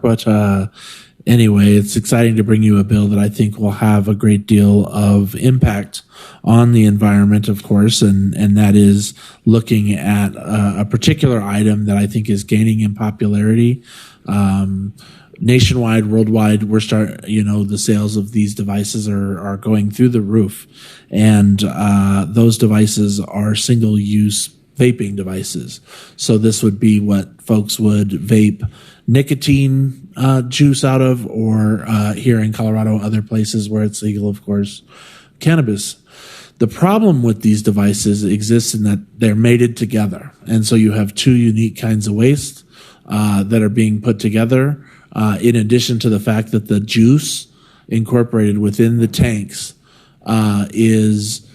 but anyway, it's exciting to bring you a bill that I think will have a great deal of impact on the environment, of course, and that is looking at a particular item that I think is gaining in popularity. Nationwide, worldwide, the sales of these devices are going through the roof, and those devices are single-use vaping devices. So this would be what folks would vape nicotine juice out of, or here in Colorado, other places where it's legal, of course, cannabis. The problem with these devices exists in that they're mated together, and so you have two unique kinds of waste that are being put together. In addition to the fact that the juice incorporated within the tanks is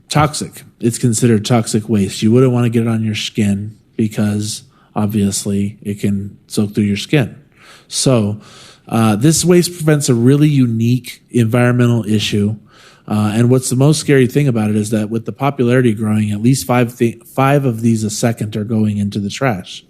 toxic. It's considered toxic waste. You wouldn't want to get it on your skin because obviously it can soak through your skin. So this waste presents a really unique environmental issue. And what's the most scary thing about it is that with the popularity growing, at least five of these a second are going into the trash.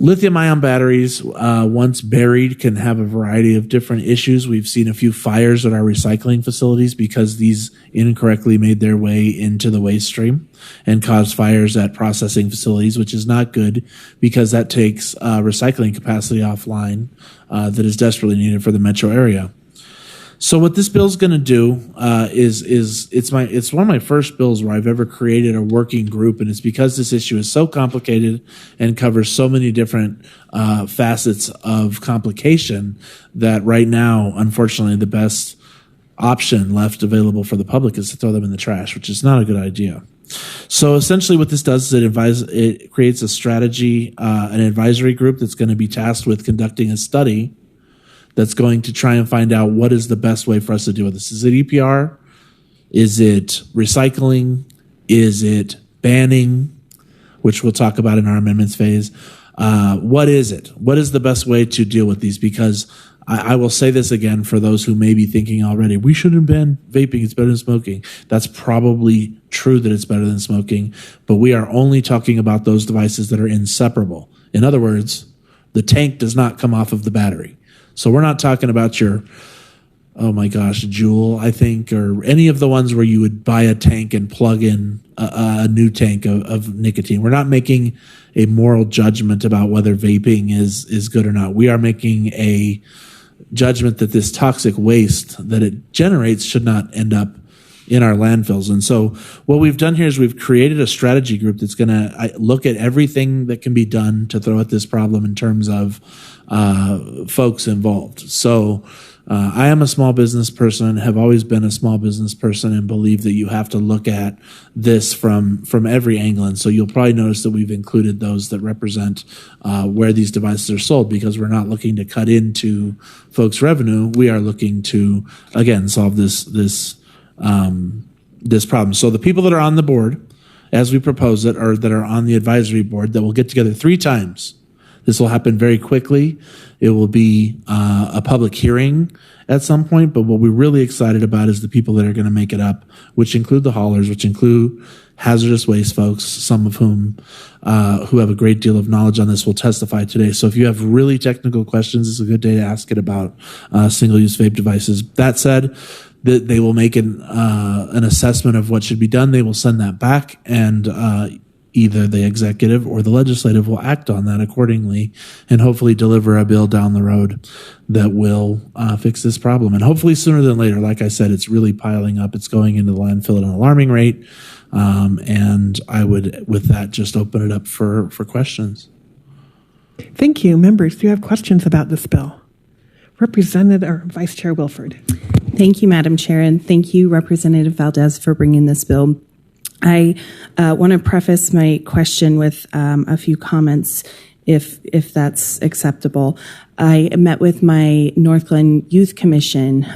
Lithium-ion batteries, once buried, can have a variety of different issues. We've seen a few fires at our recycling facilities because these incorrectly made their way into the waste stream and caused fires at processing facilities, which is not good because that takes recycling capacity offline that is desperately needed for the metro area. So what this bill is going to do is it's one of my first bills where I've ever created a working group, and it's because this issue is so complicated and covers so many different facets of complication that right now, unfortunately, the best option left available for the public is to throw them in the trash, which is not a good idea. So essentially what this does is it creates a strategy, an advisory group that's going to be tasked with conducting a study that's going to try and find out what is the best way for us to deal with this. Is it EPR? Is it recycling? Is it banning, which we'll talk about in our amendments phase? What is it? What is the best way to deal with these? Because I will say this again for those who may be thinking already, we shouldn't ban vaping, it's better than smoking. That's probably true that it's better than smoking, but we are only talking about those devices that are inseparable. In other words, the tank does not come off of the battery. So we're not talking about your, Juul, I think, or any of the ones where you would buy a tank and plug in a new tank of nicotine. We're not making a moral judgment about whether vaping is good or not. We are making a judgment that this toxic waste that it generates should not end up in our landfills. And so what we've done here is we've created a strategy group that's going to look at everything that can be done to throw at this problem in terms of folks involved. So I am a small business person, have always been a small business person, and believe that you have to look at this from every angle. And so you'll probably notice that we've included those that represent where these devices are sold, because we're not looking to cut into folks' revenue. We are looking to, again, solve this problem. So the people that are on the board, as we propose it, or that are on the advisory board, that will get together 3 times. This will happen very quickly. It will be a public hearing at some point, but what we're really excited about is the people that are going to make it up, which include the haulers, which include hazardous waste folks, some of whom who have a great deal of knowledge on this will testify today. So if you have really technical questions, it's a good day to ask it about single-use vape devices. That said, they will make an assessment of what should be done. They will send that back, and either the executive or the legislative will act on that accordingly and hopefully deliver a bill down the road that will fix this problem. And hopefully sooner than later. Like I said, it's really piling up. It's going into the landfill at an alarming rate. And I would, with that, just open it up for questions. Thank you. Members, do you have questions about this bill? Representative or Vice Chair Wilford. Thank you, Madam Chair, and thank you, Representative Valdez, for bringing this bill. I want to preface my question with a few comments, if that's acceptable. I met with my North Glen Youth Commission,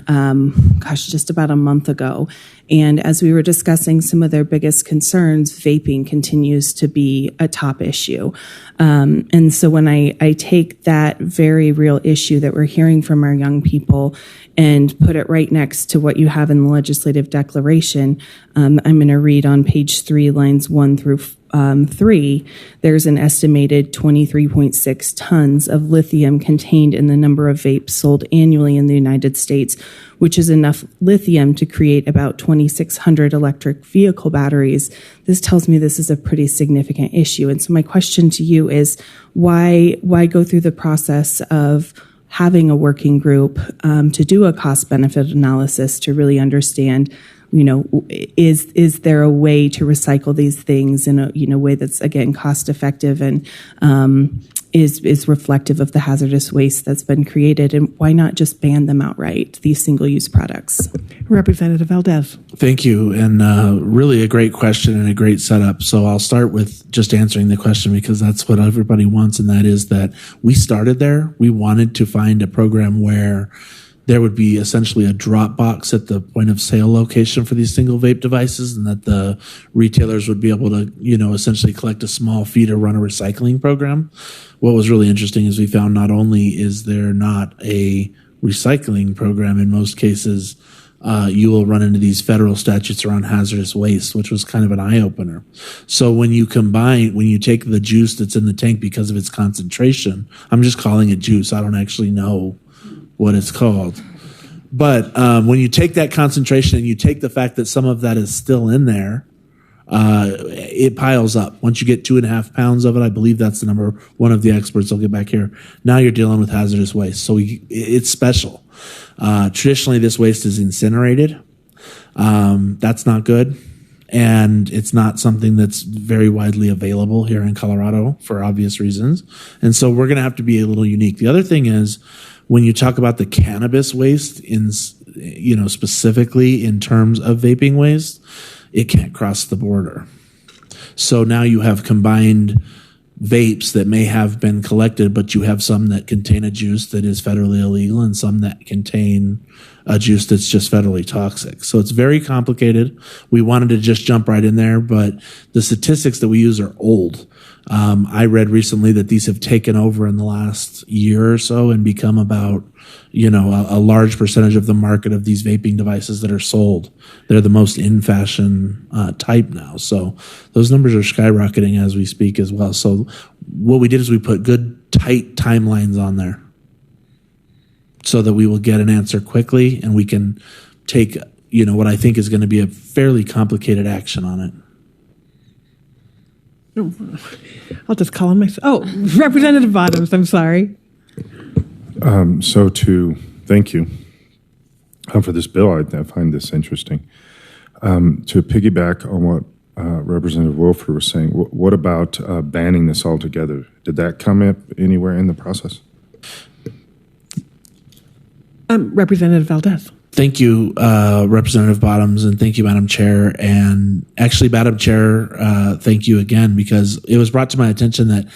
just about a month ago. And as we were discussing some of their biggest concerns, vaping continues to be a top issue. And so when I take that very real issue that we're hearing from our young people and put it right next to what you have in the legislative declaration, I'm going to read on page 3, lines 1 through 3, there's an estimated 23.6 tons of lithium contained in the number of vapes sold annually in the United States, which is enough lithium to create about 2,600 electric vehicle batteries. This tells me this is a pretty significant issue. And so my question to you is, why go through the process of having a working group to do a cost-benefit analysis to really understand, is there a way to recycle these things in a way that's, again, cost-effective and is reflective of the hazardous waste that's been created? And why not just ban them outright, these single-use products? Representative Valdez. Thank you. And really a great question and a great setup. So I'll start with just answering the question because that's what everybody wants, and that is that we started there. We wanted to find a program where there would be essentially a drop box at the point of sale location for these single vape devices, and that the retailers would be able to, essentially collect a small fee to run a recycling program. What was really interesting is we found not only is there not a recycling program in most cases, you will run into these federal statutes around hazardous waste, which was kind of an eye-opener. So when you take the juice that's in the tank because of its concentration, I'm just calling it juice. I don't actually know what it's called. But when you take that concentration and you take the fact that some of that is still in there, it piles up. Once you get 2.5 pounds of it, I believe that's the number. One of the experts will get back here. Now you're dealing with hazardous waste. So it's special. Traditionally, this waste is incinerated. That's not good. And it's not something that's very widely available here in Colorado for obvious reasons. And so we're going to have to be a little unique. The other thing is, when you talk about the cannabis waste specifically in terms of vaping waste, it can't cross the border. So now you have combined vapes that may have been collected, but you have some that contain a juice that is federally illegal and some that contain a juice that's just federally toxic. So it's very complicated. We wanted to just jump right in there, but the statistics that we use are old. I read recently that these have taken over in the last year or so and become about, a large percentage of the market of these vaping devices that are sold. They're the most in fashion type now. So those numbers are skyrocketing as we speak as well. So what we did is we put good, tight timelines on there so that we will get an answer quickly and we can take, what I think is going to be a fairly complicated action on it. I'll just call on myself. Oh, Representative Bottoms, I'm sorry. Thank you for this bill. I find this interesting. To piggyback on what Representative Wilford was saying, what about banning this altogether? Did that come up anywhere in the process? Representative Valdez. Thank you, Representative Bottoms, and thank you, Madam Chair. And actually, Madam Chair, thank you again, because it was brought to my attention that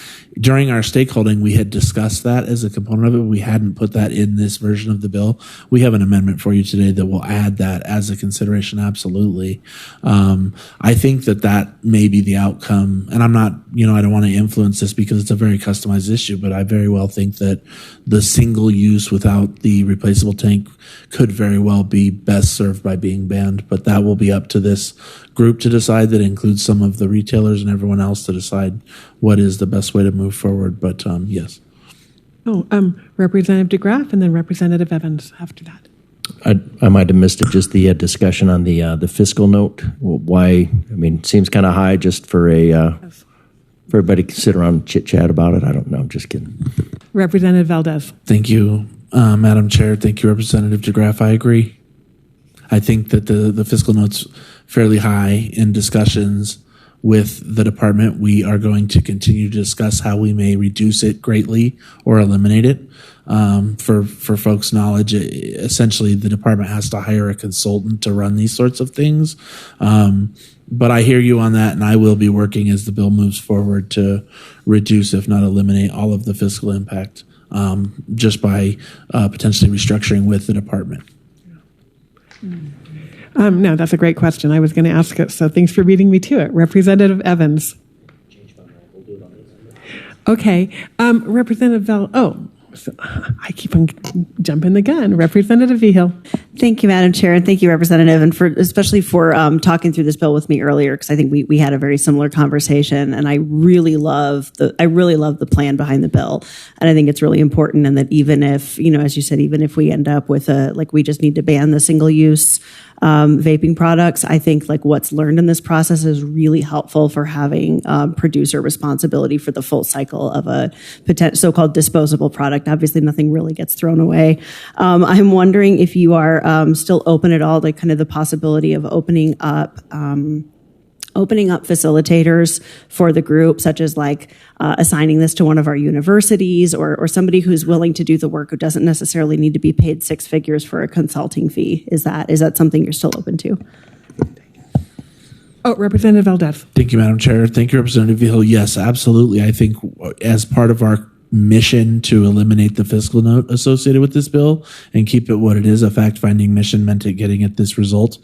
during our stakeholding, we had discussed that as a component of it. We hadn't put that in this version of the bill. We have an amendment for you today that will add that as a consideration, absolutely. I think that may be the outcome. And I'm not, I don't want to influence this because it's a very customized issue, but I very well think that the single use without the replaceable tank could very well be best served by being banned, but that will be up to this group to decide. That includes some of the retailers and everyone else to decide what is the best way to move forward. But yes. Representative DeGraff and then Representative Evans after that. I might have missed it, just the discussion on the fiscal note. Why? It seems kind of high just for for everybody to sit around and chit chat about it. I don't know. I'm just kidding. Representative Valdez. Thank you, Madam Chair. Thank you, Representative DeGraff. I agree. I think that the fiscal note's fairly high. In discussions with the department, we are going to continue to discuss how we may reduce it greatly or eliminate it. For folks' knowledge, essentially the department has to hire a consultant to run these sorts of things. But I hear you on that, and I will be working as the bill moves forward to reduce, if not eliminate, all of the fiscal impact just by potentially restructuring with the department. No, that's a great question. I was going to ask it, so thanks for beating me to it. Representative Evans. Okay. Representative I keep on jumping the gun. Representative Vigil. Thank you, Madam Chair, and thank you, Representative, and especially for talking through this bill with me earlier, because I think we had a very similar conversation, and I really love the plan behind the bill, and I think it's really important, and that even if, as you said, even if we end up with we just need to ban the single use vaping products, I think what's learned in this process is really helpful for having producer responsibility for the full cycle of a so-called disposable product. Obviously, nothing really gets thrown away. I'm wondering if you are still open at all to kind of the possibility of opening up facilitators for the group, such as assigning this to one of our universities or somebody who's willing to do the work who doesn't necessarily need to be paid six figures for a consulting fee. Is that something you're still open to? Oh, Representative Valdez. Thank you, Madam Chair. Thank you, Representative Hill. Yes, absolutely. I think as part of our mission to eliminate the fiscal note associated with this bill and keep it what it is, a fact-finding mission meant at getting at this result,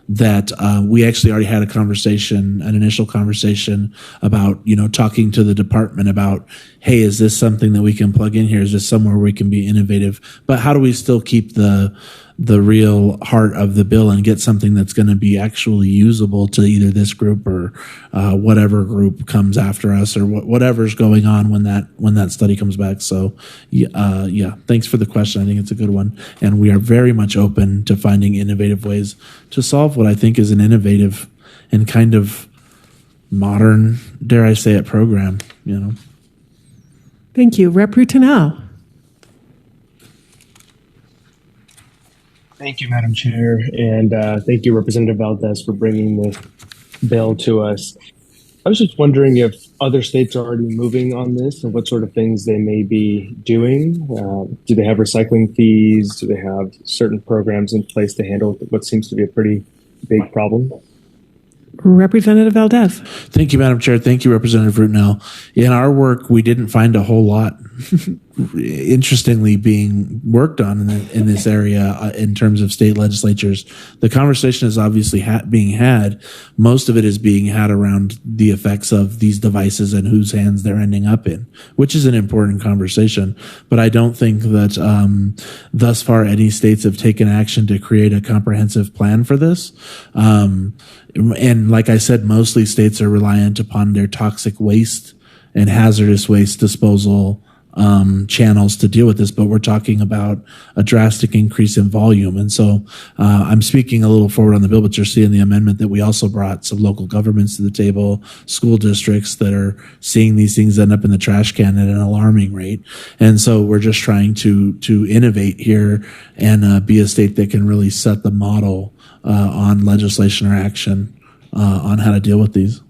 that we actually already had an initial conversation about, talking to the department about, hey, is this something that we can plug in here? Is this somewhere we can be innovative? But how do we still keep the real heart of the bill and get something that's going to be actually usable to either this group or whatever group comes after us or whatever's going on when that study comes back. So yeah, thanks for the question. I think it's a good one, and we are very much open to finding innovative ways to solve what I think is an innovative and kind of modern, dare I say it, program. Thank you. Rep. Rutanel. Thank you, Madam Chair, and thank you, Representative Valdez, for bringing this bill to us. I was just wondering if other states are already moving on this and what sort of things they may be doing. Do they have recycling fees? Do they have certain programs in place to handle what seems to be a pretty big problem? Representative Valdez. Thank you, Madam Chair. Thank you, Representative Rutanel. In our work, we didn't find a whole lot, interestingly, being worked on in this area in terms of state legislatures. The conversation is obviously being had. Most of it is being had around the effects of these devices and whose hands they're ending up in, which is an important conversation. But I don't think that thus far any states have taken action to create a comprehensive plan for this. And like I said, mostly states are reliant upon their toxic waste and hazardous waste disposal channels to deal with this, but we're talking about a drastic increase in volume. And so I'm speaking a little forward on the bill, but you're seeing the amendment that we also brought some local governments to the table, school districts that are seeing these things end up in the trash can at an alarming rate. And so we're just trying to innovate here and be a state that can really set the model on legislation or action on how to deal with these.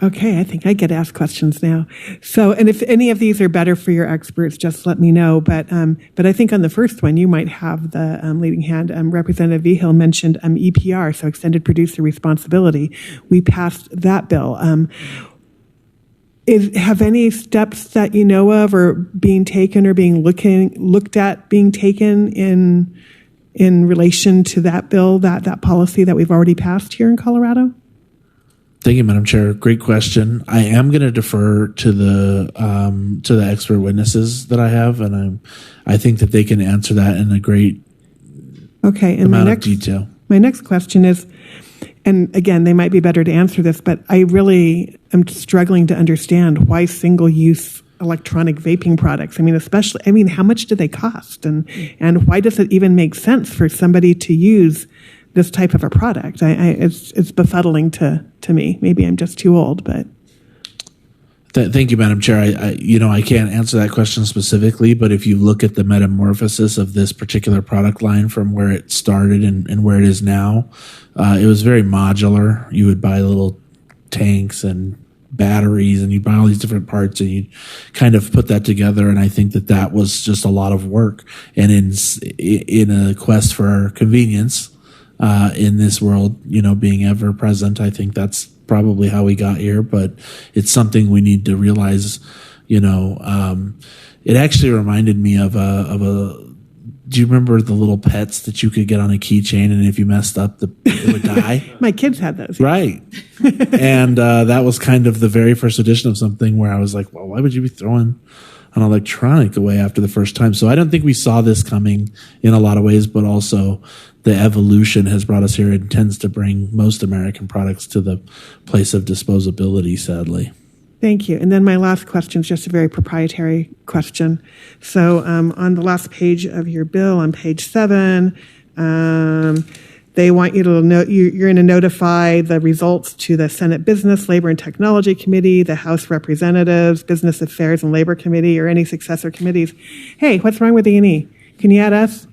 Okay, I think I get asked questions now. So, and if any of these are better for your experts, just let me know. But I think on the first one, you might have the leading hand. Representative Vigil mentioned EPR, so extended producer responsibility. We passed that bill. Have any steps that you know of or being taken or being looked at being taken in relation to that bill, that policy that we've already passed here in Colorado? Thank you, Madam Chair. Great question. I am going to defer to the expert witnesses that I have, and I think that they can answer that in a great amount of detail. My next question is, and again, they might be better to answer this, but I really am struggling to understand why single-use electronic vaping products. How much do they cost, and why does it even make sense for somebody to use this type of a product? It's befuddling to me. Maybe I'm just too old, but. Thank you, Madam Chair. I can't answer that question specifically, but if you look at the metamorphosis of this particular product line from where it started and where it is now, it was very modular. You would buy little tanks and batteries, and you buy all these different parts, and you kind of put that together. And I think that was just a lot of work. And in a quest for convenience, in this world, being ever present, I think that's probably how we got here, but it's something we need to realize, it actually reminded me of a, do you remember the little pets that you could get on a keychain, and if you messed up, it would die? My kids had those. Right. And that was kind of the very first edition of something where I was like, well, why would you be throwing an electronic way after the first time. So I don't think we saw this coming in a lot of ways, but also the evolution has brought us here and tends to bring most American products to the place of disposability, sadly. Thank you. And then my last question is just a very proprietary question. So on the last page of your bill, on page 7, they want you to know you're going to notify the results to the Senate Business, Labor, and Technology Committee, the House Representatives, Business Affairs and Labor Committee, or any successor committees. Hey, what's wrong with E&E? Can you add us?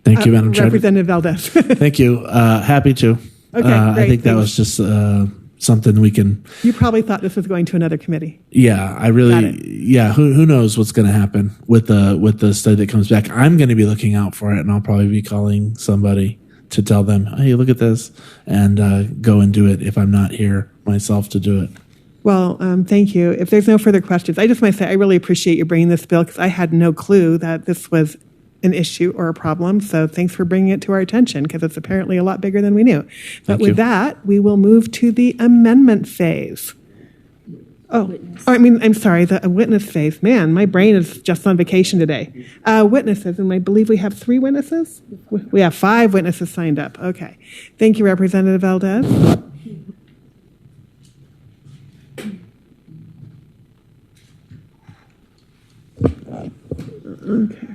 Thank you, Madam Chair. Representative Valdez. Thank you. Happy to. Okay, I great. think that Thanks. was just something we can. You probably thought this was going to another committee. Yeah, I Got really. it. Yeah, who knows what's going to happen with the study that comes back? I'm going to be looking out for it, and I'll probably be calling somebody to tell them, hey, look at this, and go and do it if I'm not here myself to do it. Well, thank you. If there's no further questions, I just want to say I really appreciate you bringing this bill because I had no clue that this was an issue or a problem. So thanks for bringing it to our attention because it's apparently a lot bigger than we knew. But Thank with you. that, we will move to the amendment phase. I'm sorry, the witness phase. Man, my brain is just on vacation today. Witnesses, and I believe we have 3 witnesses? We have 5 witnesses signed up. Okay. Thank you, Representative Valdez. Okay.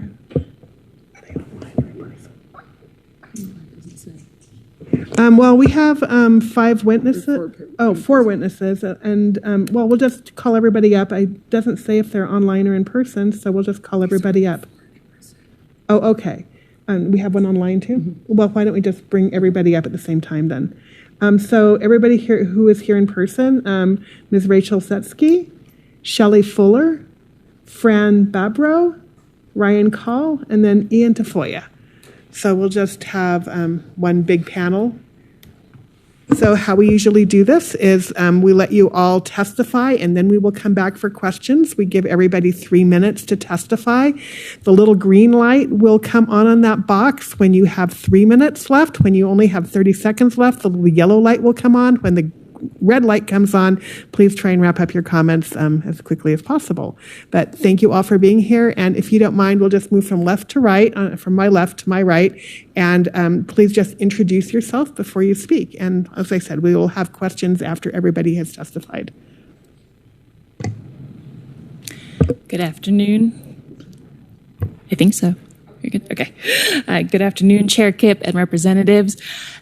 Well, we have 5 witnesses. 4 witnesses. And, well, we'll just call everybody up. It doesn't say if they're online or in person, so we'll just call everybody up. Oh, okay. We have one online, too? Well, why don't we just bring everybody up at the same time, then? So everybody here who is here in person, Ms. Rachel Setsky, Shelley Fuller, Fran Babro, Ryan Call, and then Ian Tafoya. So we'll just have one big panel. So how we usually do this is we let you all testify, and then we will come back for questions. We give everybody 3 minutes to testify. The little green light will come on that box when you have 3 minutes left. When you only have 30 seconds left, the little yellow light will come on. When the red light comes on, please try and wrap up your comments as quickly as possible. But thank you all for being here. And if you don't mind, we'll just move from left to right, from my left to my right. And please just introduce yourself before you speak. And as I said, we will have questions after everybody has testified. Good afternoon. I think so. You're good? Okay. Good afternoon, Chair Kipp and representatives.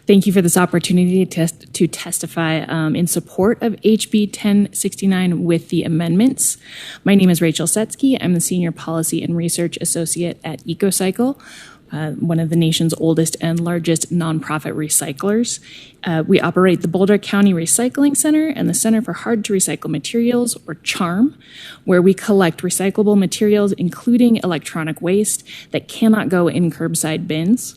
Thank you for this opportunity to testify in support of HB 1069 with the amendments. My name is Rachel Setsky. I'm the Senior Policy and Research Associate at EcoCycle, one of the nation's oldest and largest nonprofit recyclers. We operate the Boulder County Recycling Center and the Center for Hard to Recycle Materials, or CHARM, where we collect recyclable materials, including electronic waste, that cannot go in curbside bins.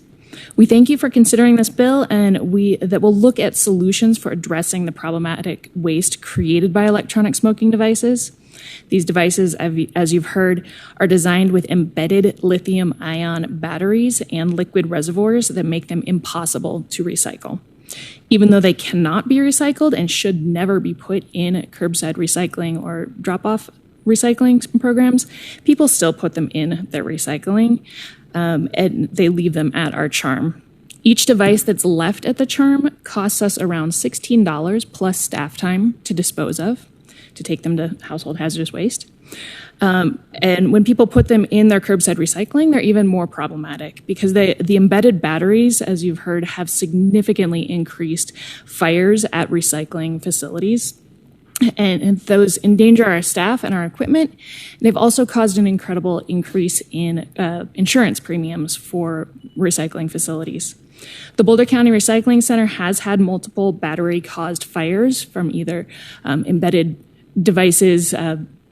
We thank you for considering this bill, and that will look at solutions for addressing the problematic waste created by electronic smoking devices. These devices, as you've heard, are designed with embedded lithium-ion batteries and liquid reservoirs that make them impossible to recycle. Even though they cannot be recycled and should never be put in curbside recycling or drop-off recycling programs, people still put them in their recycling, and they leave them at our CHARM. Each device that's left at the CHARM costs us around $16 plus staff time to dispose of, to take them to household hazardous waste. And when people put them in their curbside recycling, they're even more problematic because the embedded batteries, as you've heard, have significantly increased fires at recycling facilities. And those endanger our staff and our equipment. They've also caused an incredible increase in insurance premiums for recycling facilities. The Boulder County Recycling Center has had multiple battery-caused fires from either embedded devices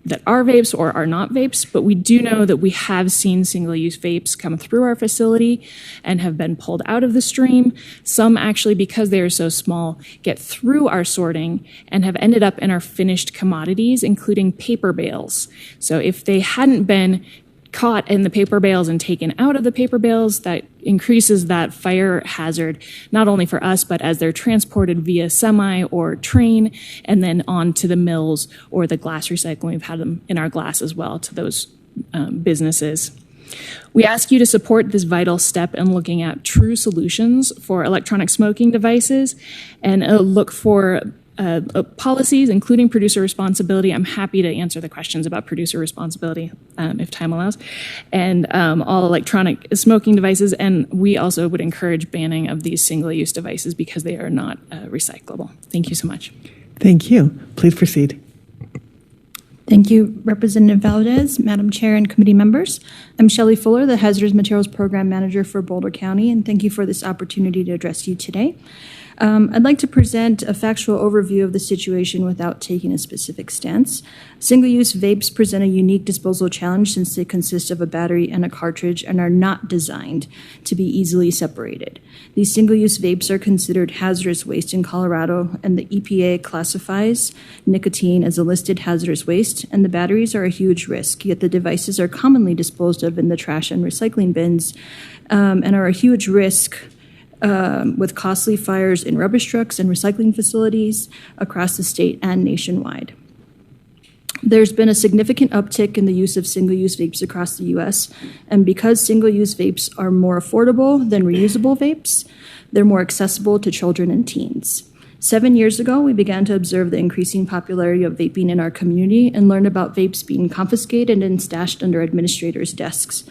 that are vapes or are not vapes, but we do know that we have seen single-use vapes come through our facility and have been pulled out of the stream. Some actually, because they are so small, get through our sorting and have ended up in our finished commodities, including paper bales. So if they hadn't been caught in the paper bales and taken out of the paper bales, that increases that fire hazard, not only for us, but as they're transported via semi or train and then on to the mills or the glass recycling. We've had them in our glass as well to those businesses. We ask you to support this vital step in looking at true solutions for electronic smoking devices and look for policies, including producer responsibility. I'm happy to answer the questions about producer responsibility if time allows, and all electronic smoking devices. And we also would encourage banning of these single-use devices because they are not recyclable. Thank you so much. Thank you. Please proceed. Thank you, Representative Valdez, Madam Chair, and committee members. I'm Shelley Fuller, the Hazardous Materials Program Manager for Boulder County, and thank you for this opportunity to address you today. I'd like to present a factual overview of the situation without taking a specific stance. Single-use vapes present a unique disposal challenge since they consist of a battery and a cartridge and are not designed to be easily separated. These single-use vapes are considered hazardous waste in Colorado, and the EPA classifies nicotine as a listed hazardous waste, and the batteries are a huge risk, yet the devices are commonly disposed of in the trash and recycling bins and are a huge risk with costly fires in rubbish trucks and recycling facilities across the state and nationwide. There's been a significant uptick in the use of single-use vapes across the U.S., and because single-use vapes are more affordable than reusable vapes, they're more accessible to children and teens. 7 years ago, we began to observe the increasing popularity of vaping in our community and learned about vapes being confiscated and stashed under administrators' desks.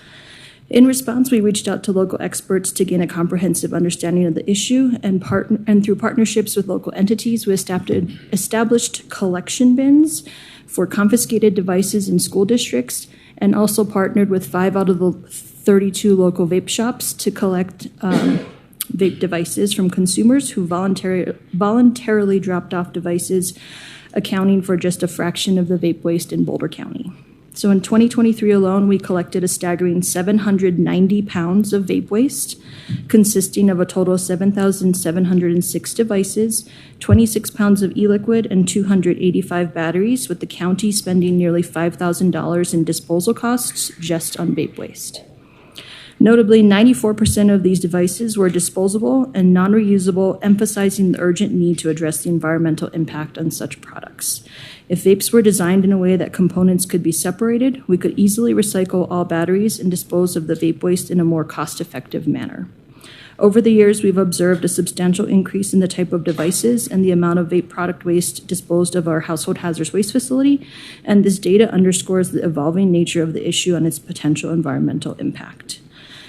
In response, we reached out to local experts to gain a comprehensive understanding of the issue, and through partnerships with local entities, we established collection bins for confiscated devices in school districts, and also partnered with 5 out of the 32 local vape shops to collect vape devices from consumers who voluntarily dropped off devices, accounting for just a fraction of the vape waste in Boulder County. So in 2023 alone, we collected a staggering 790 pounds of vape waste, consisting of a total of 7,706 devices, 26 pounds of e-liquid, and 285 batteries, with the county spending nearly $5,000 in disposal costs just on vape waste. Notably, 94% of these devices were disposable and non-reusable, emphasizing the urgent need to address the environmental impact on such products. If vapes were designed in a way that components could be separated, we could easily recycle all batteries and dispose of the vape waste in a more cost-effective manner. Over the years, we've observed a substantial increase in the type of devices and the amount of vape product waste disposed of our household hazardous waste facility, and this data underscores the evolving nature of the issue and its potential environmental impact.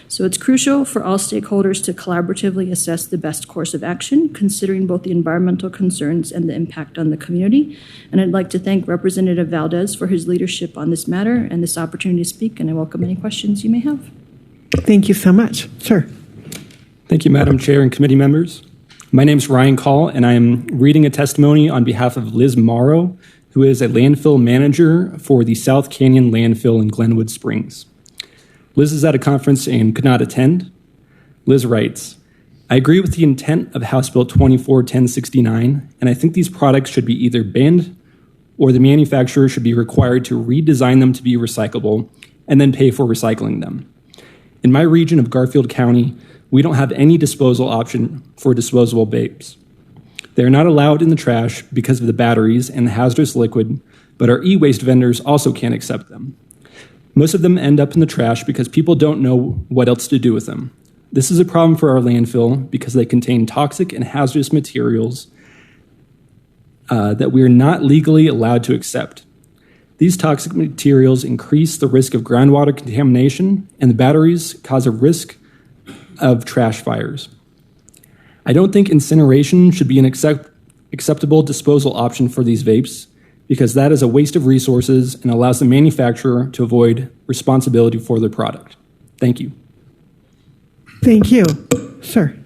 So it's crucial for all stakeholders to collaboratively assess the best course of action, considering both the environmental concerns and the impact on the community. And I'd like to thank Representative Valdez for his leadership on this matter and this opportunity to speak, and I welcome any questions you may have. Thank you so much. Sir. Thank you, Madam Chair and committee members. My name is Ryan Call, and I am reading a testimony on behalf of Liz Morrow, who is a landfill manager for the South Canyon Landfill in Glenwood Springs. Liz is at a conference and could not attend. Liz writes, I agree with the intent of House Bill 24-1069, and I think these products should be either banned or the manufacturer should be required to redesign them to be recyclable and then pay for recycling them. In my region of Garfield County, we don't have any disposal option for disposable vapes. They are not allowed in the trash because of the batteries and the hazardous liquid, but our e-waste vendors also can't accept them. Most of them end up in the trash because people don't know what else to do with them. This is a problem for our landfill because they contain toxic and hazardous materials that we are not legally allowed to accept. These toxic materials increase the risk of groundwater contamination, and the batteries cause a risk of trash fires. I don't think incineration should be an acceptable disposal option for these vapes, because that is a waste of resources and allows the manufacturer to avoid responsibility for their product. Thank you. Thank you. Sir.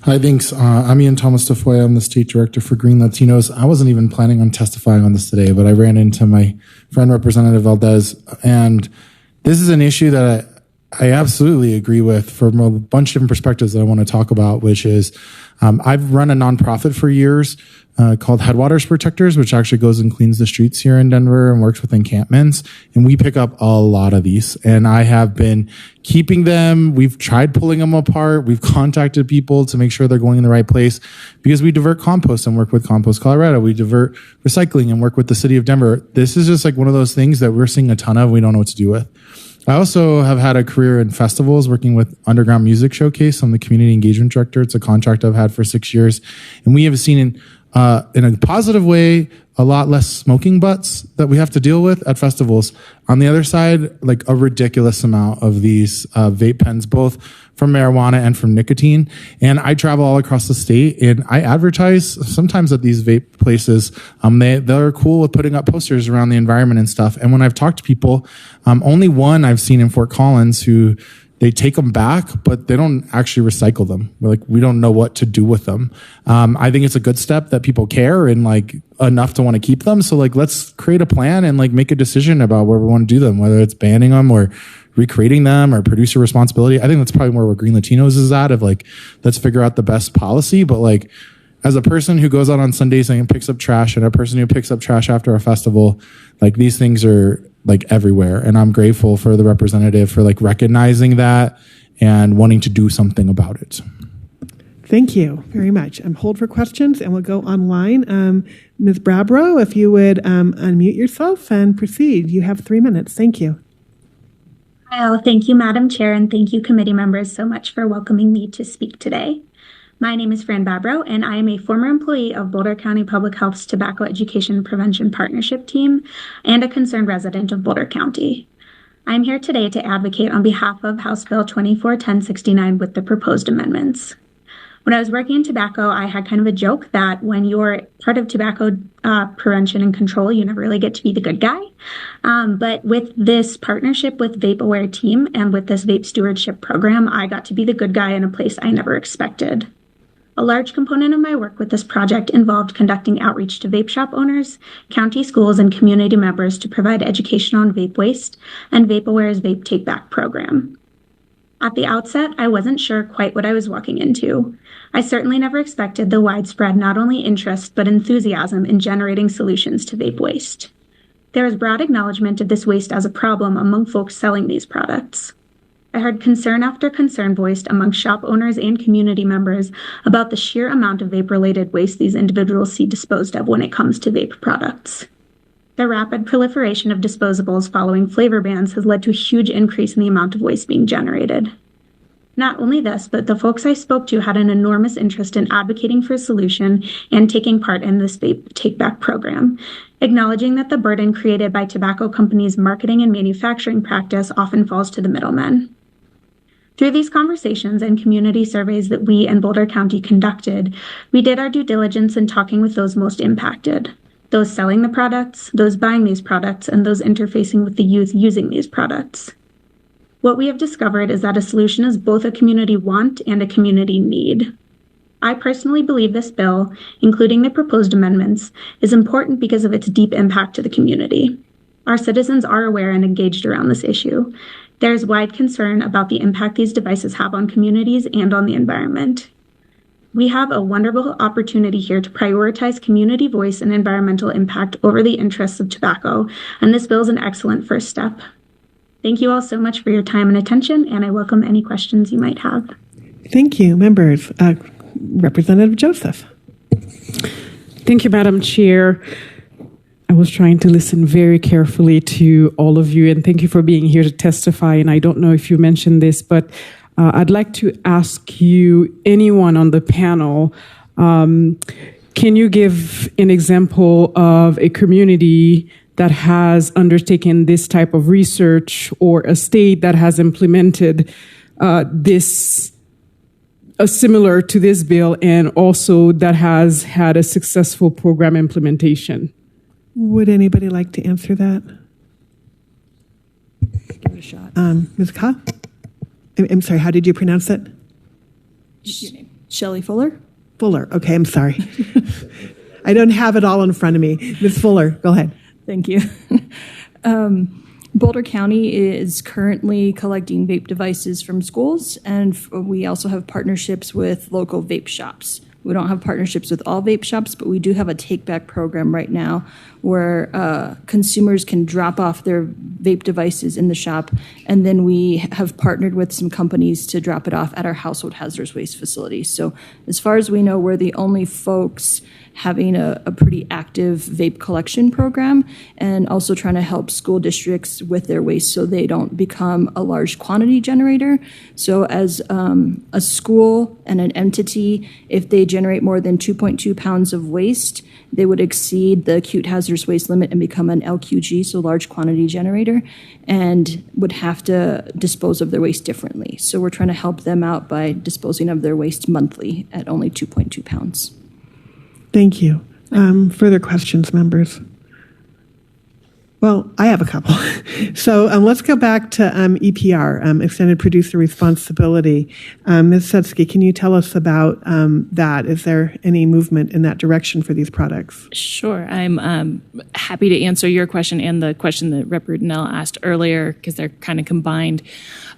Hi, thanks. I'm Ian Thomas DeFoy. I'm the State Director for Green Latinos. I wasn't even planning on testifying on this today, but I ran into my friend Representative Valdez, and this is an issue that I absolutely agree with from a bunch of different perspectives that I want to talk about, which is I've run a nonprofit for years called Headwaters Protectors, which actually goes and cleans the streets here in Denver and works with encampments. And we pick up a lot of these. And I have been keeping them. We've tried pulling them apart. We've contacted people to make sure they're going in the right place because we divert compost and work with Compost Colorado. We divert recycling and work with the city of Denver. This is just like one of those things that we're seeing a ton of. We don't know what to do with. I also have had a career in festivals working with Underground Music Showcase. I'm the community engagement director. It's a contract I've had for 6 years. And we have seen in a positive way, a lot less smoking butts that we have to deal with at festivals. On the other side, like a ridiculous amount of these vape pens, both from marijuana and from nicotine. And I travel all across the state and I advertise sometimes at these vape places. They're cool with putting up posters around the environment and stuff. And when I've talked to people, only one I've seen in Fort Collins who they take them back, but they don't actually recycle them. We don't know what to do with them. I think it's a good step that people care and enough to want to keep them. So let's create a plan and make a decision about where we want to do them, whether it's banning them or recreating them or producer responsibility. I think that's probably more where Green Latinos is at, of let's figure out the best policy. But as a person who goes out on Sundays and picks up trash and a person who picks up trash after a festival, these things are everywhere. And I'm grateful for the representative for recognizing that and wanting to do something about it. Thank you very much. Hold for questions and we'll go online. Ms. Brabro, if you would unmute yourself and proceed. You have 3 minutes. Thank you. Well, thank you, Madam Chair, and thank you, committee members, so much for welcoming me to speak today. My name is Fran Babro, and I am a former employee of Boulder County Public Health's Tobacco Education Prevention Partnership Team and a concerned resident of Boulder County. I am here today to advocate on behalf of House Bill 24-1069 with the proposed amendments. When I was working in tobacco, I had kind of a joke that when you're part of tobacco prevention and control, you never really get to be the good guy. But with this partnership with Vape Aware team and with this vape stewardship program, I got to be the good guy in a place I never expected. A large component of my work with this project involved conducting outreach to vape shop owners, county schools, and community members to provide education on vape waste and Vape Aware's Vape Take Back program. At the outset, I wasn't sure quite what I was walking into. I certainly never expected the widespread not only interest but enthusiasm in generating solutions to vape waste. There is broad acknowledgement of this waste as a problem among folks selling these products. I heard concern after concern voiced among shop owners and community members about the sheer amount of vape-related waste these individuals see disposed of when it comes to vape products. The rapid proliferation of disposables following flavor bans has led to a huge increase in the amount of waste being generated. Not only this, but the folks I spoke to had an enormous interest in advocating for a solution and taking part in this Vape Take Back program, acknowledging that the burden created by tobacco companies' marketing and manufacturing practice often falls to the middlemen. Through these conversations and community surveys that we and Boulder County conducted, we did our due diligence in talking with those most impacted, those selling the products, those buying these products, and those interfacing with the youth using these products. What we have discovered is that a solution is both a community want and a community need. I personally believe this bill, including the proposed amendments, is important because of its deep impact to the community. Our citizens are aware and engaged around this issue. There is wide concern about the impact these devices have on communities and on the environment. We have a wonderful opportunity here to prioritize community voice and environmental impact over the interests of tobacco, and this bill is an excellent first step. Thank you all so much for your time and attention, and I welcome any questions you might have. Thank you, members. Representative Joseph. Thank you, Madam Chair. I was trying to listen very carefully to all of you, and thank you for being here to testify. And I don't know if you mentioned this, but I'd like to ask you, anyone on the panel, can you give an example of a community that has undertaken this type of research or a state that has implemented this similar to this bill and also that has had a successful program implementation? Would anybody like to answer that? Give it a shot. Ms. Ka? I'm sorry, how did you pronounce it? Your name? Shelley Fuller. Fuller. Okay, I'm sorry. I don't have it all in front of me. Ms. Fuller, go ahead. Thank you. Boulder County is currently collecting vape devices from schools, and we also have partnerships with local vape shops. We don't have partnerships with all vape shops, but we do have a take-back program right now where consumers can drop off their vape devices in the shop, and then we have partnered with some companies to drop it off at our household hazardous waste facility. So as far as we know, we're the only folks having a pretty active vape collection program, and also trying to help school districts with their waste so they don't become a large quantity generator. So as a school and an entity, if they generate more than 2.2 pounds of waste, they would exceed the acute hazardous waste limit and become an LQG, so large quantity generator, and would have to dispose of their waste differently. So we're trying to help them out by disposing of their waste monthly at only 2.2 pounds. Thank you. Further questions, members? Well, I have a couple. So let's go back to EPR, Extended Producer Responsibility. Ms. Sutsky, can you tell us about that? Is there any movement in that direction for these products? Sure. I'm happy to answer your question and the question that Rep. Rutinell asked earlier, because they're kind of combined.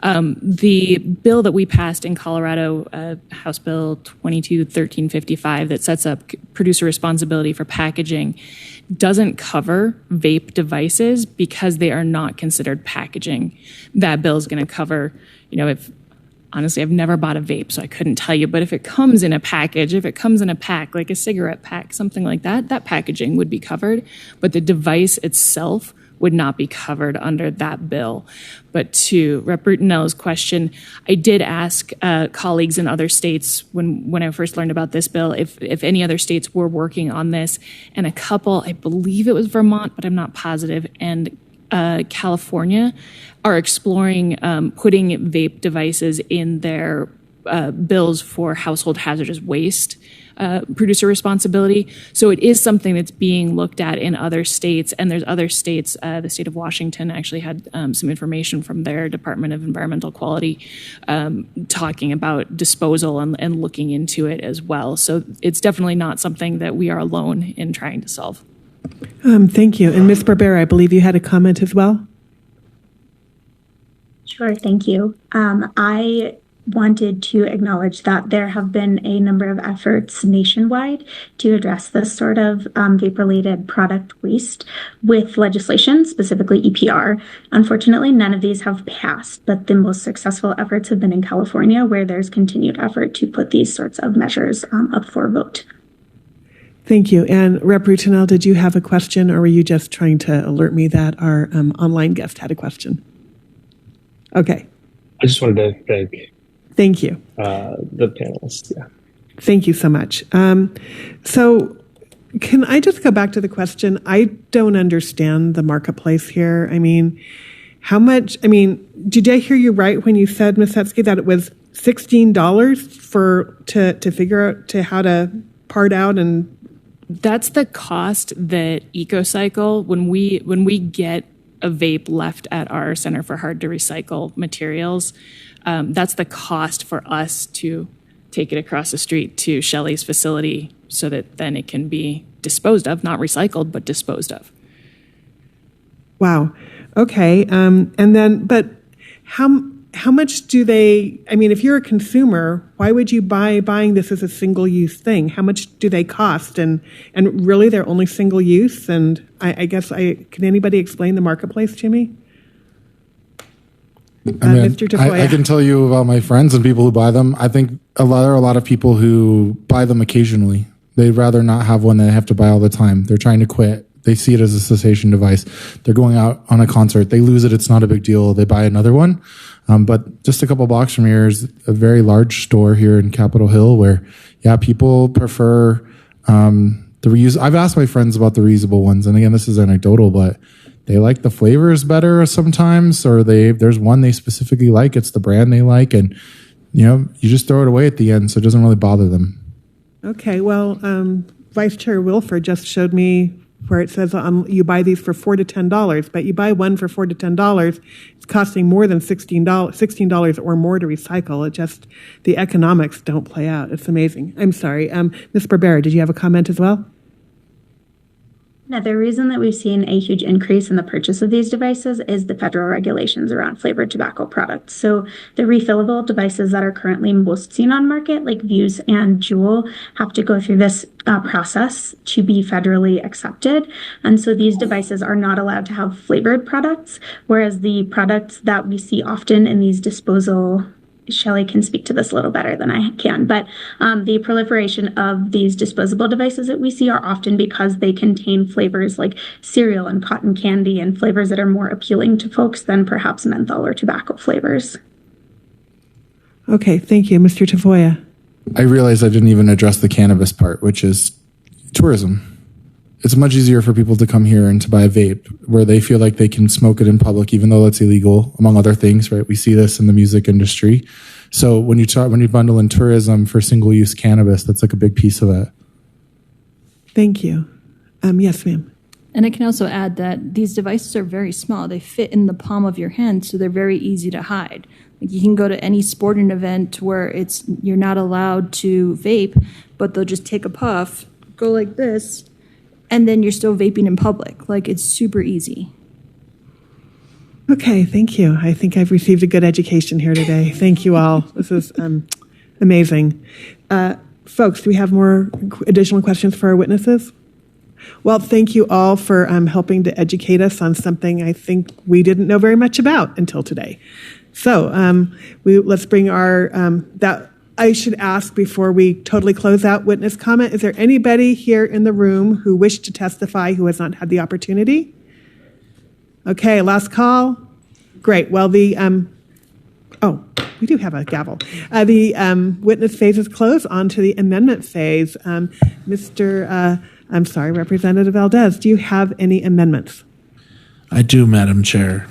The bill that we passed in Colorado, House Bill 22-1355, that sets up producer responsibility for packaging, doesn't cover vape devices because they are not considered packaging. That bill is going to cover, honestly, I've never bought a vape, so I couldn't tell you, but if it comes in a package, if it comes in a pack, like a cigarette pack, something like that, that packaging would be covered, but the device itself would not be covered under that bill. But to Rep. Rutinell's question, I did ask colleagues in other states when I first learned about this bill if any other states were working on this, and a couple, I believe it was Vermont, but I'm not positive, and California are exploring putting vape devices in their bills for household hazardous waste producer responsibility. So it is something that's being looked at in other states, and there's other states. The state of Washington actually had some information from their Department of Environmental Quality talking about disposal and looking into it as well. So it's definitely not something that we are alone in trying to solve. Thank you. And Ms. Barbera, I believe you had a comment as well? Sure, thank you. I wanted to acknowledge that there have been a number of efforts nationwide to address this sort of vape-related product waste with legislation, specifically EPR. Unfortunately, none of these have passed, but the most successful efforts have been in California, where there's continued effort to put these sorts of measures up for a vote. Thank you. And Rep. Rutinell, did you have a question, or were you just trying to alert me that our online guest had a question? Okay. I just wanted to thank you. The panelists. Yeah. Thank you so much. So can I just go back to the question? I don't understand the marketplace here. I mean, how much, did I hear you right when you said, Ms. Sutsky, that it was $16 to figure out how to part out? And that's the cost that EcoCycle, when we get a vape left at our Center for Hard to Recycle Materials, that's the cost for us to take it across the street to Shelley's facility so that then it can be disposed of, not recycled, but disposed of. Wow. Okay. But how much do they, if you're a consumer, why would you buying this as a single-use thing? How much do they cost? And really, they're only single-use? And I guess, can anybody explain the marketplace to me? Mr. Tafoya. I can tell you about my friends and people who buy them. I think there are a lot of people who buy them occasionally. They'd rather not have one that they have to buy all the time. They're trying to quit. They see it as a cessation device. They're going out on a concert. They lose it. It's not a big deal. They buy another one. But just a couple blocks from here is a very large store here in Capitol Hill where, people prefer the reuse. I've asked my friends about the reusable ones. And again, this is anecdotal, but they like the flavors better sometimes, or there's one they specifically like. It's the brand they like. And, you just throw it away at the end. So it doesn't really bother them. Okay. Well, Vice Chair Wilford just showed me where it says you buy these for $4 to $10, but you buy one for $4 to $10, it's costing more than $16 or more to recycle. It just, the economics don't play out. It's amazing. I'm sorry. Ms. Barbera, did you have a comment as well? Another reason that we've seen a huge increase in the purchase of these devices is the federal regulations around flavored tobacco products. So the refillable devices that are currently most seen on market, like Vuse and Juul, have to go through this process to be federally accepted. And so these devices are not allowed to have flavored products, whereas the products that we see often in these disposal, Shelley can speak to this a little better than I can, but the proliferation of these disposable devices that we see are often because they contain flavors like cereal and cotton candy and flavors that are more appealing to folks than perhaps menthol or tobacco flavors. Okay, thank you. Mr. Tavoya. I realized I didn't even address the cannabis part, which is tourism. It's much easier for people to come here and to buy a vape where they feel like they can smoke it in public, even though that's illegal, among other things, right? We see this in the music industry. So when you bundle in tourism for single-use cannabis, that's like a big piece of it. Thank you. Yes, ma'am. And I can also add that these devices are very small. They fit in the palm of your hand, so they're very easy to hide. Like you can go to any sporting event where you're not allowed to vape, but they'll just take a puff, go like this, and then you're still vaping in public. Like, it's super easy. Okay, thank you. I think I've received a good education here today. Thank you all. This is amazing. Folks, do we have more additional questions for our witnesses? Well, thank you all for helping to educate us on something I think we didn't know very much about until today. So let's bring our, I should ask before we totally close out witness comment, is there anybody here in the room who wished to testify who has not had the opportunity? Okay, last call. Great. Well, we do have a gavel. The witness phase is closed. On to the amendment phase. Representative Valdez, do you have any amendments? I do, Madam Chair.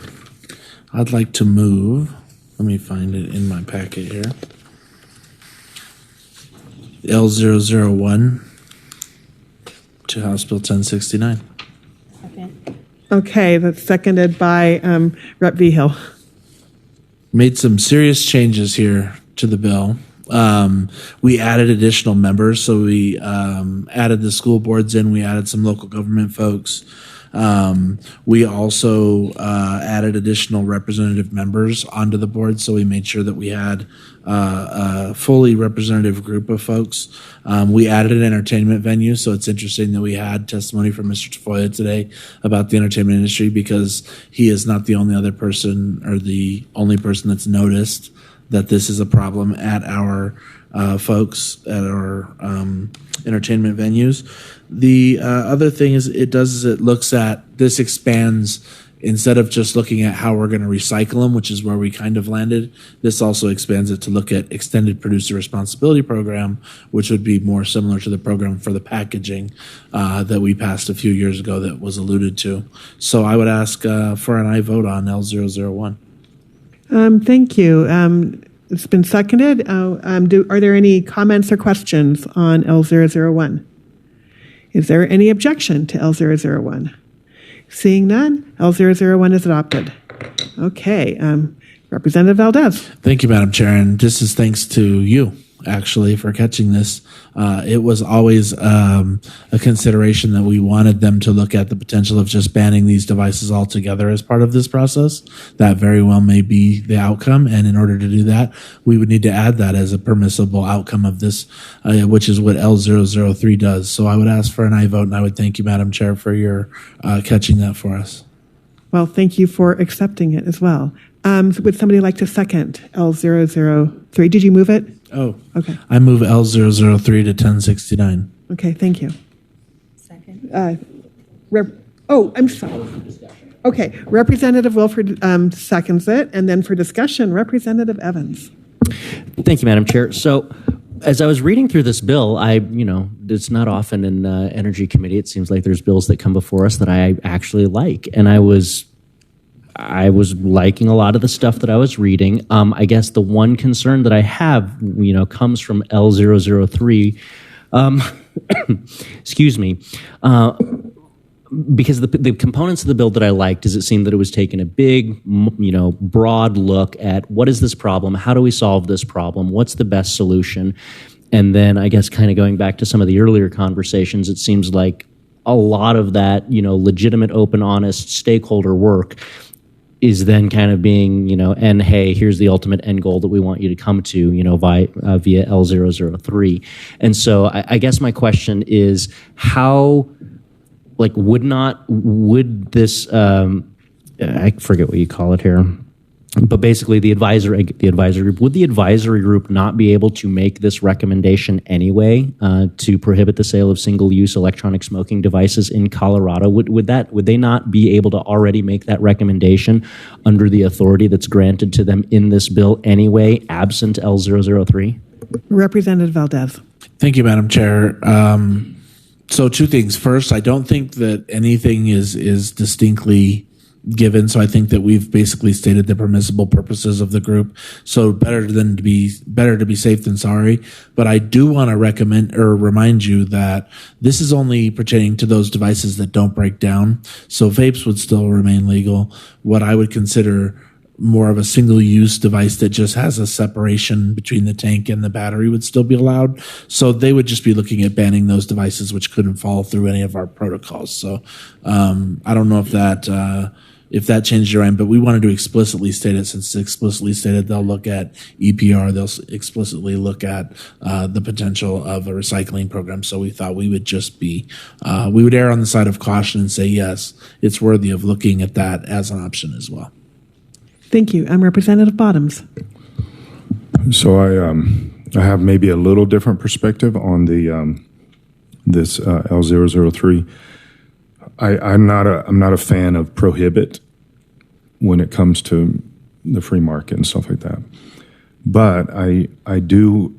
I'd like to move, let me find it in my packet here. L001 to House Bill 1069. Okay, that's seconded by Rep. Vigil. Made some serious changes here to the bill. We added additional members, so we added the school boards in, we added some local government folks. We also added additional representative members onto the board, so we made sure that we had a fully representative group of folks. We added an entertainment venue, so it's interesting that we had testimony from Mr. Tafoya today about the entertainment industry, because he is not the only other person or the only person that's noticed that this is a problem at our folks at our entertainment venues. The other thing it looks at, this expands, instead of just looking at how we're going to recycle them, which is where we kind of landed, this also expands it to look at extended producer responsibility program, which would be more similar to the program for the packaging that we passed a few years ago that was alluded to. So I would ask for an aye vote on L001. Thank you. It's been seconded. Are there any comments or questions on L001? Is there any objection to L001? Seeing none, L001 is adopted. Okay, Representative Valdez. Thank you, Madam Chair, and this is thanks to you, actually, for catching this. It was always a consideration that we wanted them to look at the potential of just banning these devices altogether as part of this process. That very well may be the outcome, and in order to do that, we would need to add that as a permissible outcome of this, which is what L003 does. So I would ask for an aye vote, and I would thank you, Madam Chair, for your catching that for us. Well, thank you for accepting it as well. Would somebody like to second L003? Did you move it? Oh, okay. I move L003 to 1069. Okay, thank you. Second. I'm sorry. Okay, Representative Wilford seconds it, and then for discussion, Representative Evans. Thank you, Madam Chair. So, as I was reading through this bill, it's not often in Energy Committee. It seems like there's bills that come before us that I actually like, and I was liking a lot of the stuff that I was reading. I guess the one concern that I have, comes from L003. Excuse me. Because the components of the bill that I liked is it seemed that it was taking a big, broad look at what is this problem? How do we solve this problem? What's the best solution? And then I guess kind of going back to some of the earlier conversations, it seems like a lot of that, legitimate, open, honest stakeholder work is then kind of being, and hey, here's the ultimate end goal that we want you to come to, via L003. And so I guess my question is how, would this, I forget what you call it here, but basically the advisory group, would the advisory group not be able to make this recommendation anyway to prohibit the sale of single-use electronic smoking devices in Colorado? Would they not be able to already make that recommendation under the authority that's granted to them in this bill anyway, absent L003? Representative Valdez. Thank you, Madam Chair. So two things. First, I don't think that anything is distinctly given. So I think that we've basically stated the permissible purposes of the group. So better to be safe than sorry. But I do want to remind you that this is only pertaining to those devices that don't break down. So vapes would still remain legal. What I would consider more of a single-use device that just has a separation between the tank and the battery would still be allowed. So they would just be looking at banning those devices which couldn't follow through any of our protocols. So I don't know if that changed your mind, but we wanted to explicitly state it. Since it's explicitly stated, they'll look at EPR, they'll explicitly look at the potential of a recycling program. So we thought we would just we would err on the side of caution and say, yes, it's worthy of looking at that as an option as well. Thank you. Representative Bottoms. So I have maybe a little different perspective on the this L003. I'm not a fan of prohibit when it comes to the free market and stuff like that. But I do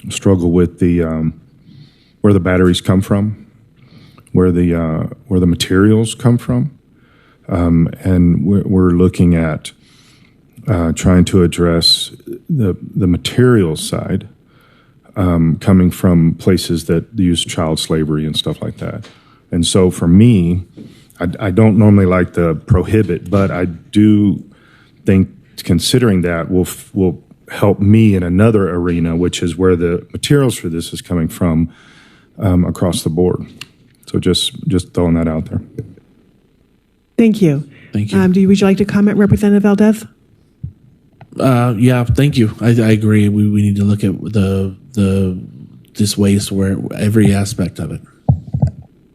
struggle with the where the batteries come from, where the materials come from, and we're looking at trying to address the materials side, coming from places that use child slavery and stuff like that. And so for me, I don't normally like the prohibit, but I do think considering that will help me in another arena, which is where the materials for this is coming from across the board. So just throwing that out there. Thank you. Thank you. Would you like to comment, Representative Valdez? Yeah, thank you. I agree. We need to look at this waste where every aspect of it.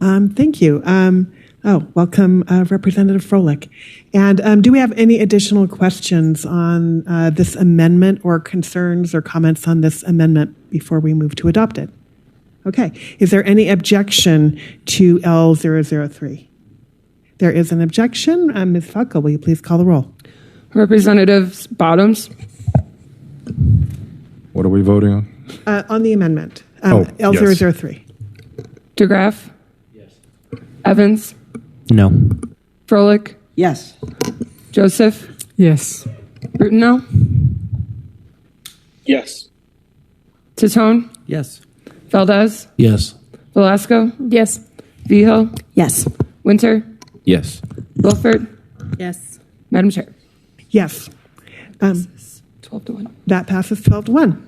Thank you. Welcome, Representative Froelich. And do we have any additional questions on this amendment or concerns or comments on this amendment before we move to adopt it? Okay. Is there any objection to L003? There is an objection. Ms. Falco, will you please call the roll? Representatives Bottoms. What are we voting on? On the amendment. L003. Yes. DeGraff. Evans? No. Froelich? Yes. Joseph? Yes. Brutenau? Yes. Titone? Yes. Valdez? Yes. Velasco? Yes. Vigil? Yes. Winter? Yes. Wilford? Yes. Madam Chair. Yes. 12-1. That passes 12-1.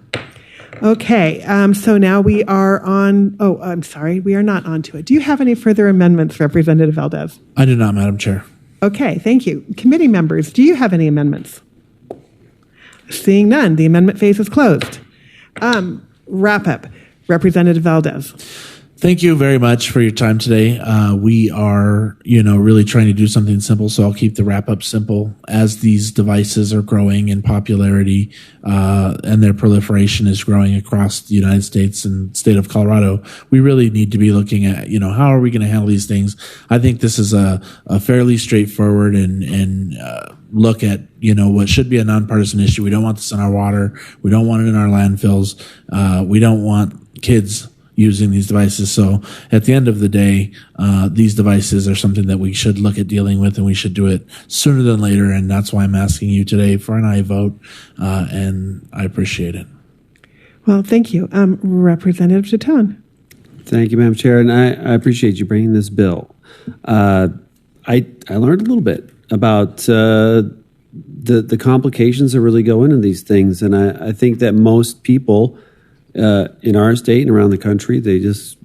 Okay, so now we are on, I'm sorry, we are not on to it. Do you have any further amendments, Representative Valdez? I do not, Madam Chair. Okay, thank you. Committee members, do you have any amendments? Seeing none, the amendment phase is closed. Wrap up, Representative Valdez. Thank you very much for your time today. We are, really trying to do something simple, so I'll keep the wrap up simple. As these devices are growing in popularity and their proliferation is growing across the United States and state of Colorado, we really need to be looking at, how are we going to handle these things? I think this is a fairly straightforward and look at, what should be a nonpartisan issue. We don't want this in our water. We don't want it in our landfills. We don't want kids using these devices. So at the end of the day, these devices are something that we should look at dealing with, and we should do it sooner than later. And that's why I'm asking you today for an aye vote, and I appreciate it. Well, thank you. Representative Titone. Thank you, Madam Chair, and I appreciate you bringing this bill. I learned a little bit about the complications that really go into these things, and I think that most people in our state and around the country, they just,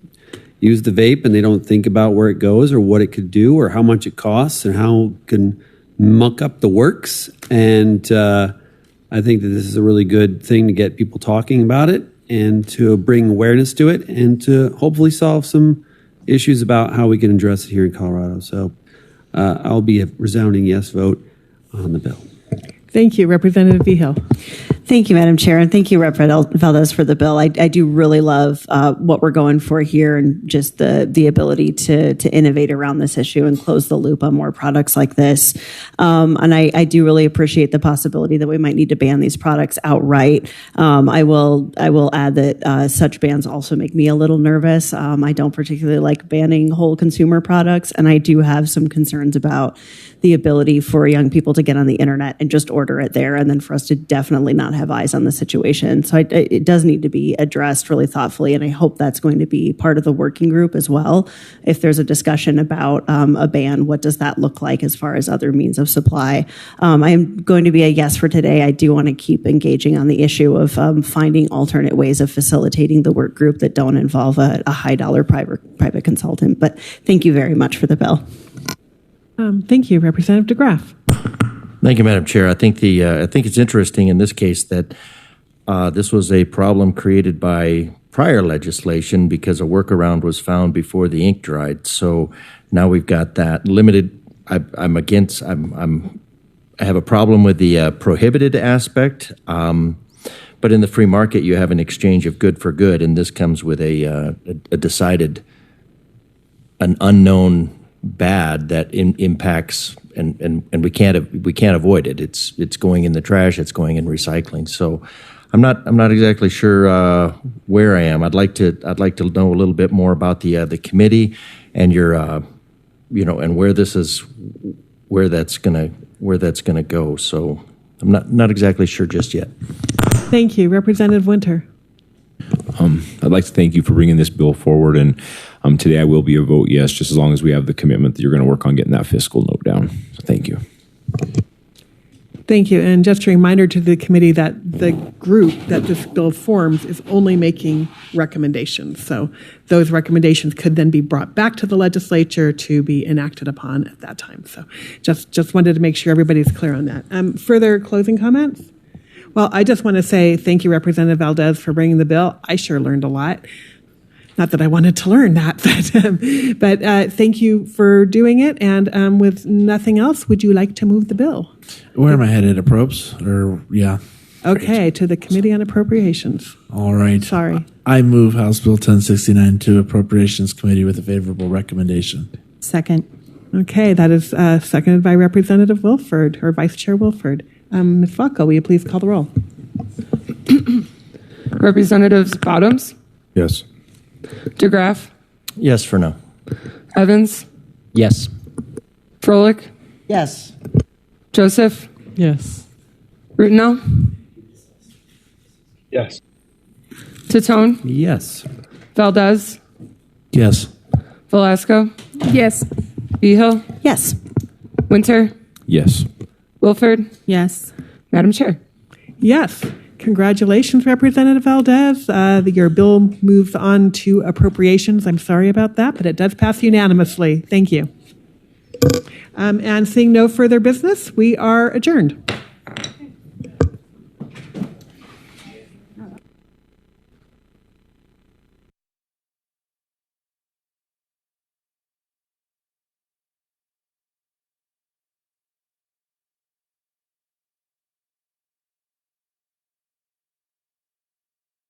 use the vape and they don't think about where it goes or what it could do or how much it costs and how it can muck up the works. And I think that this is a really good thing to get people talking about it and to bring awareness to it and to hopefully solve some issues about how we can address it here in Colorado. So I'll be a resounding yes vote on the bill. Thank you, Representative Vigil. Thank you, Madam Chair, and thank you, Rep. Valdez, for the bill. I do really love what we're going for here and just the ability to innovate around this issue and close the loop on more products like this. And I do really appreciate the possibility that we might need to ban these products outright. I will add that such bans also make me a little nervous. I don't particularly like banning whole consumer products, and I do have some concerns about the ability for young people to get on the internet and just order it there, and then for us to definitely not have eyes on the situation. So it does need to be addressed really thoughtfully, and I hope that's going to be part of the working group as well. If there's a discussion about a ban, what does that look like as far as other means of supply? I am going to be a yes for today. I do want to keep engaging on the issue of finding alternate ways of facilitating the work group that don't involve a high dollar private consultant. But thank you very much for the bill. Thank you, Representative DeGraff. Thank you, Madam Chair. I think it's interesting in this case that this was a problem created by prior legislation because a workaround was found before the ink dried. So now we've got that limited. I have a problem with the prohibited aspect. But in the free market, you have an exchange of good for good, and this comes with a decided, an unknown bad that impacts, and we can't avoid it. It's going in the trash. It's going in recycling. So I'm not exactly sure where I am. I'd like to know a little bit more about the committee and your and where that's gonna go. So I'm not exactly sure just yet. Thank you, Representative Winter. I'd like to thank you for bringing this bill forward, and today I will be a vote yes, just as long as we have the commitment that you're going to work on getting that fiscal note down. So thank you. Thank you. And just a reminder to the committee that the group that this bill forms is only making recommendations. So those recommendations could then be brought back to the legislature to be enacted upon at that time. So just wanted to make sure everybody's clear on that. Further closing comments? Well, I just want to say thank you, Representative Valdez, for bringing the bill. I sure learned a lot. Not that I wanted to learn that, but thank you for doing it. And with nothing else, would you like to move the bill? Where am I headed? Approps? Yeah. Okay, to the Committee on Appropriations. All right. Sorry. I move House Bill 1069 to Appropriations Committee with a favorable recommendation. Second. Okay, that is seconded by Representative Wilford, or Vice Chair Wilford. Ms. Falco, will you please call the roll? Representatives Bottoms, Yes. DeGraff, Yes for now. Evans, Yes. Froelich, Yes. Joseph, Yes. Rutenau, Yes. Titone, Yes. Valdez, Yes. Velasco, Yes. Vigil, Yes. Winter, Yes. Wilford, Yes. Madam Chair. Yes. Congratulations, Representative Valdez. Your bill moves on to appropriations. I'm sorry about that, but it does pass unanimously. Thank you. And seeing no further business, we are adjourned.